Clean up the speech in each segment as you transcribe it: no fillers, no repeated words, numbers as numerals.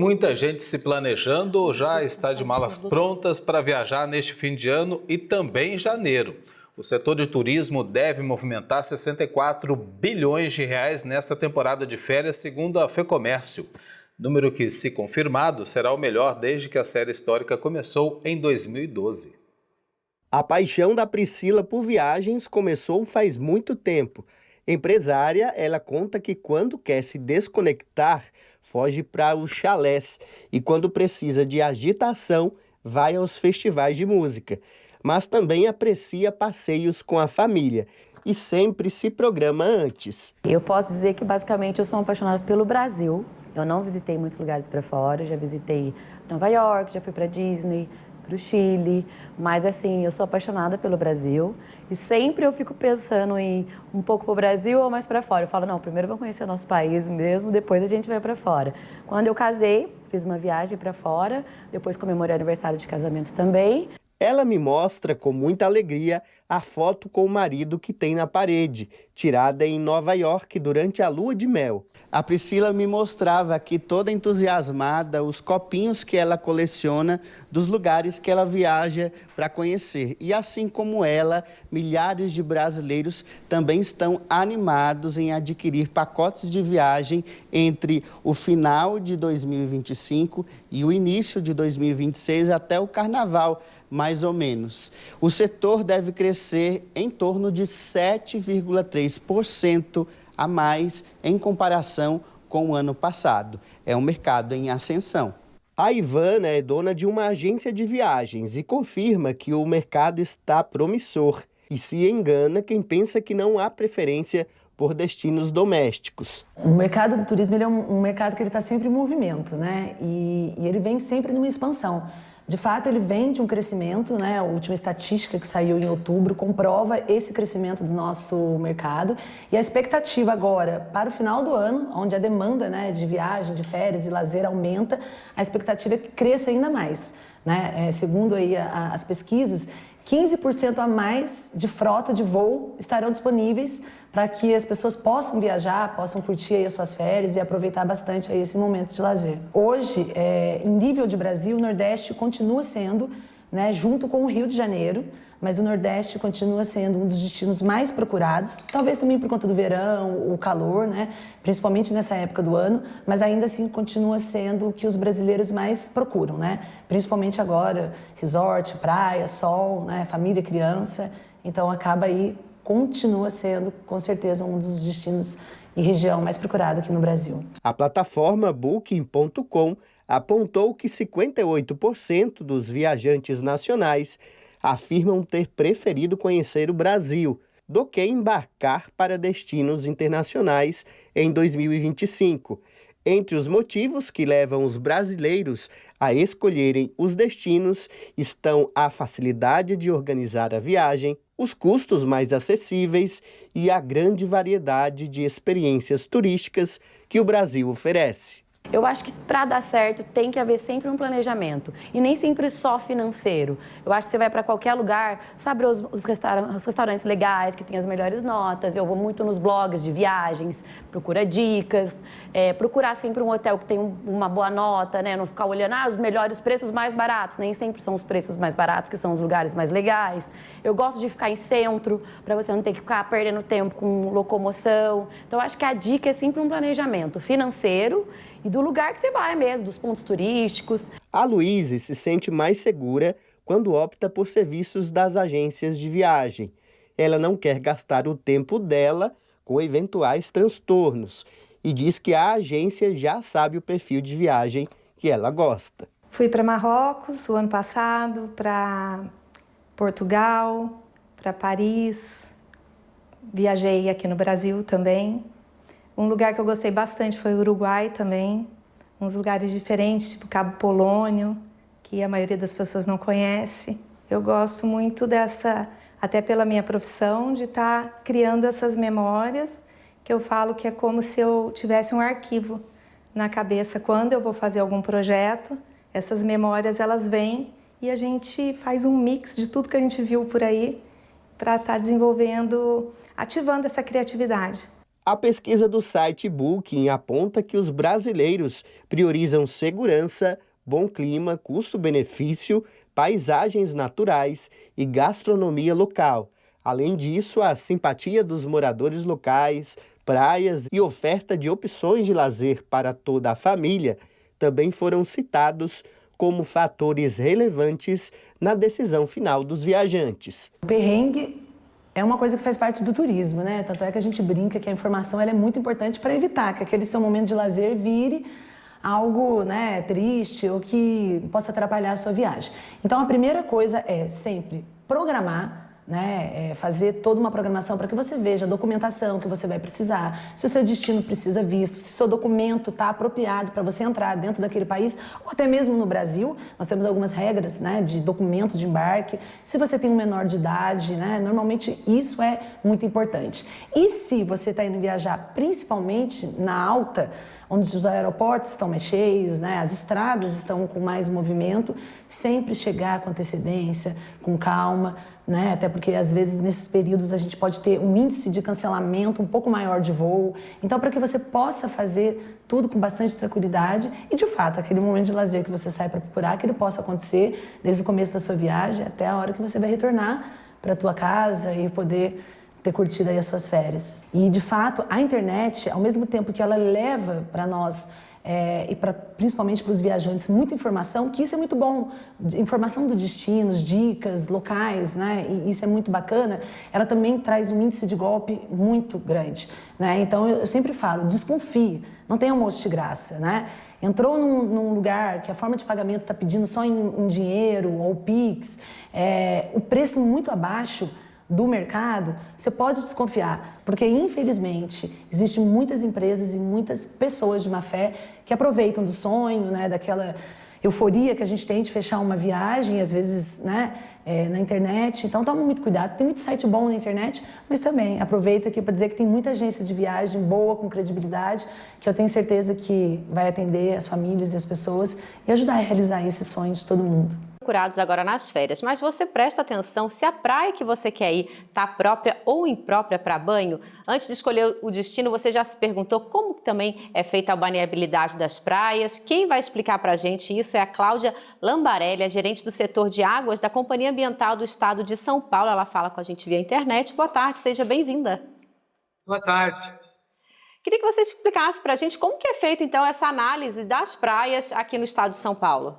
muita gente se planejando ou já está de malas prontas para viajar neste fim de ano e também em janeiro. O setor de turismo deve movimentar 64 bilhões de reais nesta temporada de férias, segundo a FEComércio. Número que, se confirmado, será o melhor desde que a série histórica começou em 2012. A paixão da Priscila por viagens começou faz muito tempo. Empresária, ela conta que quando quer se desconectar, foge para os chalés e quando precisa de agitação, vai aos festivais de música. Mas também aprecia passeios com a família e sempre se programa antes. Eu posso dizer que basicamente eu sou uma apaixonada pelo Brasil. Eu não visitei muitos lugares para fora, já visitei Nova York, já fui para Disney, para o Chile, mas assim, eu sou apaixonada pelo Brasil e sempre eu fico pensando em um pouco para o Brasil ou mais para fora. Eu falo, não, primeiro vamos conhecer o nosso país mesmo, depois a gente vai para fora. Quando eu casei, fiz uma viagem para fora, depois comemorei o aniversário de casamento também. Ela me mostra com muita alegria a foto com o marido que tem na parede, tirada em Nova York durante a lua de mel. A Priscila me mostrava aqui toda entusiasmada os copinhos que ela coleciona dos lugares que ela viaja para conhecer. E assim como ela, milhares de brasileiros também estão animados em adquirir pacotes de viagem entre o final de 2025 e o início de 2026 até o Carnaval, mais ou menos. O setor deve crescer em torno de 7,3% a mais em comparação com o ano passado. É um mercado em ascensão. A Ivana é dona de uma agência de viagens e confirma que o mercado está promissor. E se engana quem pensa que não há preferência por destinos domésticos. O mercado do turismo ele é um mercado que está sempre em movimento, né? E ele vem sempre numa expansão. De fato, ele vem de um crescimento, né? A última estatística que saiu em outubro comprova esse crescimento do nosso mercado. E a expectativa agora, para o final do ano, onde a demanda, né, de viagem, de férias e lazer aumenta, a expectativa é que cresça ainda mais, né? Segundo aí as pesquisas, 15% a mais de frota de voo estarão disponíveis para que as pessoas possam viajar, possam curtir aí as suas férias e aproveitar bastante aí esse momento de lazer. Hoje, em nível de Brasil, o Nordeste continua sendo, né, junto com o Rio de Janeiro, mas o Nordeste continua sendo um dos destinos mais procurados, talvez também por conta do verão, o calor, né, principalmente nessa época do ano, mas ainda assim continua sendo o que os brasileiros mais procuram, né, principalmente agora, resort, praia, sol, né, família, criança, então acaba aí, continua sendo com certeza um dos destinos e região mais procurado aqui no Brasil. A plataforma Booking.com apontou que 58% dos viajantes nacionais afirmam ter preferido conhecer o Brasil do que embarcar para destinos internacionais em 2025. Entre os motivos que levam os brasileiros a escolherem os destinos estão a facilidade de organizar a viagem, os custos mais acessíveis e a grande variedade de experiências turísticas que o Brasil oferece. Eu acho que para dar certo tem que haver sempre um planejamento e nem sempre só financeiro. Eu acho que você vai para qualquer lugar, sabe os restaurantes legais que têm as melhores notas. Eu vou muito nos blogs de viagens, procura dicas, procurar sempre um hotel que tem uma boa nota, né? Não ficar olhando os melhores preços mais baratos. Nem sempre são os preços mais baratos que são os lugares mais legais. Eu gosto de ficar em centro para você não ter que ficar perdendo tempo com locomoção. Então, eu acho que a dica é sempre um planejamento financeiro e do lugar que você vai mesmo, dos pontos turísticos. A Luíse se sente mais segura quando opta por serviços das agências de viagem. Ela não quer gastar o tempo dela com eventuais transtornos e diz que a agência já sabe o perfil de viagem que ela gosta. Fui para Marrocos o ano passado, para Portugal, para Paris, viajei aqui no Brasil também. Um lugar que eu gostei bastante foi o Uruguai também, uns lugares diferentes, tipo Cabo Polônio, que a maioria das pessoas não conhece. Eu gosto muito dessa, até pela minha profissão, de estar criando essas memórias, que eu falo que é como se eu tivesse um arquivo na cabeça. Quando eu vou fazer algum projeto, essas memórias elas vêm e a gente faz um mix de tudo que a gente viu por aí para estar desenvolvendo, ativando essa criatividade. A pesquisa do site Booking aponta que os brasileiros priorizam segurança, bom clima, custo-benefício, paisagens naturais e gastronomia local. Além disso, a simpatia dos moradores locais, praias e oferta de opções de lazer para toda a família também foram citados como fatores relevantes na decisão final dos viajantes. O perrengue é uma coisa que faz parte do turismo, né? Tanto é que a gente brinca que a informação ela é muito importante para evitar que aquele seu momento de lazer vire algo, né, triste ou que possa atrapalhar a sua viagem. Então, a primeira coisa é sempre programar, né, fazer toda uma programação para que você veja a documentação que você vai precisar, se o seu destino precisa visto, se o seu documento está apropriado para você entrar dentro daquele país, ou até mesmo no Brasil, nós temos algumas regras, né, de documento de embarque, se você tem um menor de idade, né, normalmente isso é muito importante. E se você está indo viajar principalmente na alta, onde os aeroportos estão mais cheios, né, as estradas estão com mais movimento, sempre chegar com antecedência, com calma, né, até porque às vezes nesses períodos a gente pode ter um índice de cancelamento um pouco maior de voo. Então, para que você possa fazer tudo com bastante tranquilidade e, de fato, aquele momento de lazer que você sai para procurar, que ele possa acontecer desde o começo da sua viagem até a hora que você vai retornar para a tua casa e poder ter curtido aí as suas férias. E, de fato, a internet, ao mesmo tempo que ela leva para nós, e principalmente para os viajantes, muita informação, que isso é muito bom, informação do destino, dicas locais, né? E isso é muito bacana, ela também traz um índice de golpe muito grande, né? Então, eu sempre falo, desconfie, não tem almoço de graça, né? Entrou num lugar que a forma de pagamento está pedindo só em dinheiro ou Pix, o preço muito abaixo do mercado, você pode desconfiar, porque infelizmente existem muitas empresas e muitas pessoas de má fé que aproveitam do sonho, né, daquela euforia que a gente tem de fechar uma viagem, às vezes, né, na internet. Então toma muito cuidado, tem muito site bom na internet, mas também aproveita aqui para dizer que tem muita agência de viagem boa, com credibilidade, que eu tenho certeza que vai atender as famílias e as pessoas e ajudar a realizar esse sonho de todo mundo. Procurados agora nas férias, mas você presta atenção se a praia que você quer ir está própria ou imprópria para banho? Antes de escolher o destino, você já se perguntou como também é feita a balneabilidade das praias? Quem vai explicar para a gente isso é a Cláudia Lambarelli, a gerente do setor de águas da Companhia Ambiental do Estado de São Paulo. Ela fala com a gente via internet. Boa tarde, seja bem-vinda. Boa tarde. Queria que você explicasse para a gente como que é feita então essa análise das praias aqui no Estado de São Paulo.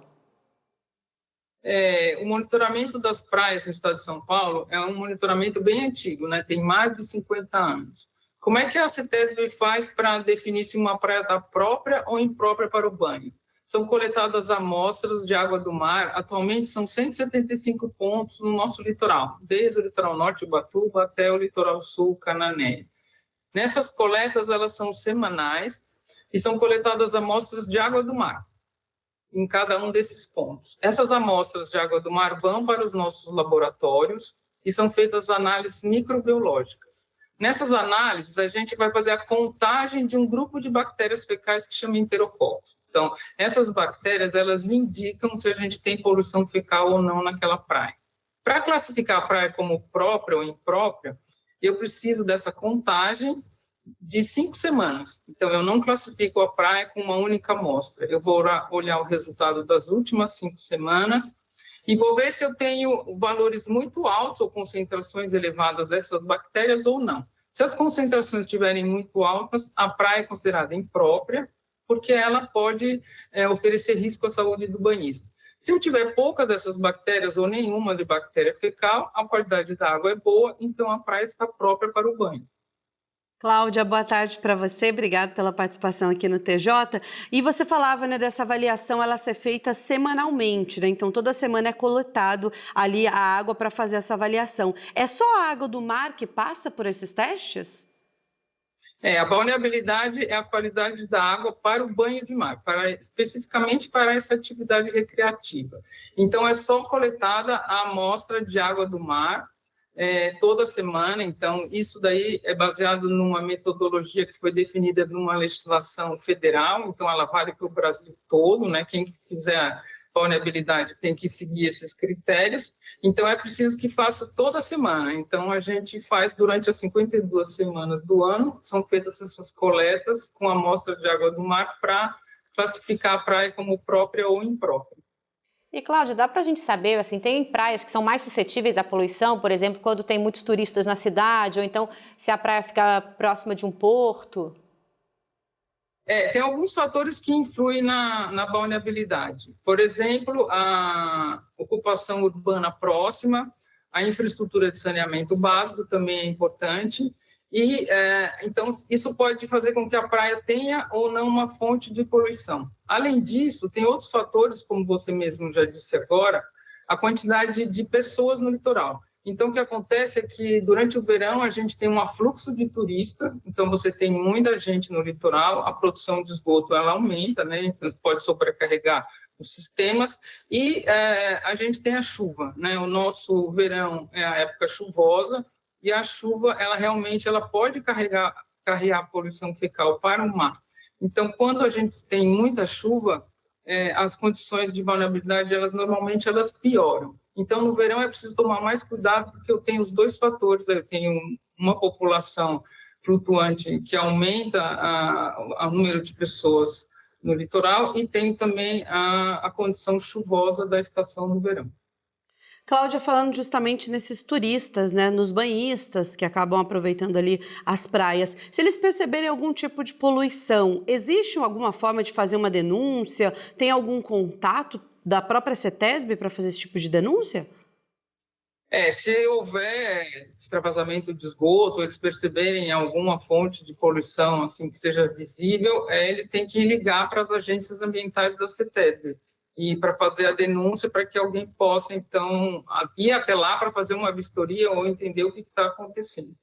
O monitoramento das praias no estado de São Paulo é um monitoramento bem antigo, né? Tem mais de 50 anos. Como é que a CETESB faz para definir se uma praia está própria ou imprópria para o banho? São coletadas amostras de água do mar, atualmente são 175 pontos no nosso litoral, desde o litoral norte, Ubatuba, até o litoral sul, Cananéia. Nessas coletas, elas são semanais e são coletadas amostras de água do mar em cada um desses pontos. Essas amostras de água do mar vão para os nossos laboratórios e são feitas análises microbiológicas. Nessas análises, a gente vai fazer a contagem de um grupo de bactérias fecais que chama enterococos. Então, essas bactérias, elas indicam se a gente tem poluição fecal ou não naquela praia. Para classificar a praia como própria ou imprópria, eu preciso dessa contagem de 5 semanas. Então, eu não classifico a praia com uma única amostra. Eu vou olhar o resultado das últimas 5 semanas e vou ver se eu tenho valores muito altos ou concentrações elevadas dessas bactérias ou não. Se as concentrações estiverem muito altas, a praia é considerada imprópria, porque ela pode oferecer risco à saúde do banhista. Se eu tiver pouca dessas bactérias ou nenhuma de bactéria fecal, a qualidade da água é boa, então a praia está própria para o banho. Cláudia, boa tarde para você, obrigado pela participação aqui no TJ. E você falava, né, dessa avaliação, ela ser feita semanalmente, né? Então toda semana é coletado ali a água para fazer essa avaliação. É só a água do mar que passa por esses testes? A balneabilidade é a qualidade da água para o banho de mar, especificamente para essa atividade recreativa. Então é só coletada a amostra de água do mar, toda semana. Então, isso daí é baseado numa metodologia que foi definida numa legislação federal, então ela vale para o Brasil todo, né? Quem fizer vulnerabilidade tem que seguir esses critérios, então é preciso que faça toda semana. Então, a gente faz durante as 52 semanas do ano, são feitas essas coletas com amostra de água do mar para classificar a praia como própria ou imprópria. E, Cláudia, dá para a gente saber, assim, tem praias que são mais suscetíveis à poluição, por exemplo, quando tem muitos turistas na cidade, ou então se a praia fica próxima de um porto? Tem alguns fatores que influem na vulnerabilidade. Por exemplo, a ocupação urbana próxima, a infraestrutura de saneamento básico também é importante. E, então, isso pode fazer com que a praia tenha ou não uma fonte de poluição. Além disso, tem outros fatores, como você mesmo já disse agora, a quantidade de pessoas no litoral. Então, o que acontece é que, durante o verão, a gente tem um afluxo de turista, então você tem muita gente no litoral, a produção de esgoto ela aumenta, né? Então pode sobrecarregar os sistemas, e a gente tem a chuva, né? O nosso verão é a época chuvosa, e a chuva, ela realmente pode carregar a poluição fecal para o mar. Então, quando a gente tem muita chuva, as condições de vulnerabilidade, normalmente pioram. Então, no verão é preciso tomar mais cuidado, porque eu tenho os dois fatores. Eu tenho uma população flutuante que aumenta o número de pessoas no litoral, e tenho também a condição chuvosa da estação do verão. Cláudia, falando justamente nesses turistas, né, nos banhistas que acabam aproveitando ali as praias, se eles perceberem algum tipo de poluição, existe alguma forma de fazer uma denúncia? Tem algum contato da própria CETESB para fazer esse tipo de denúncia? Se houver extravasamento de esgoto, eles perceberem alguma fonte de poluição assim que seja visível, eles têm que ligar para as agências ambientais da CETESB e para fazer a denúncia, para que alguém possa, então, ir até lá para fazer uma vistoria ou entender o que está acontecendo.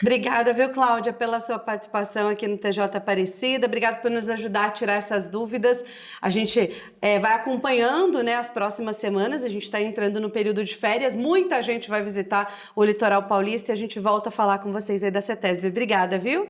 Obrigada, viu, Cláudia, pela sua participação aqui no TJ Aparecida. Obrigada por nos ajudar a tirar essas dúvidas. A gente vai acompanhando, né, as próximas semanas. A gente está entrando no período de férias. Muita gente vai visitar o litoral paulista e a gente volta a falar com vocês aí da CETESB. Obrigada, viu?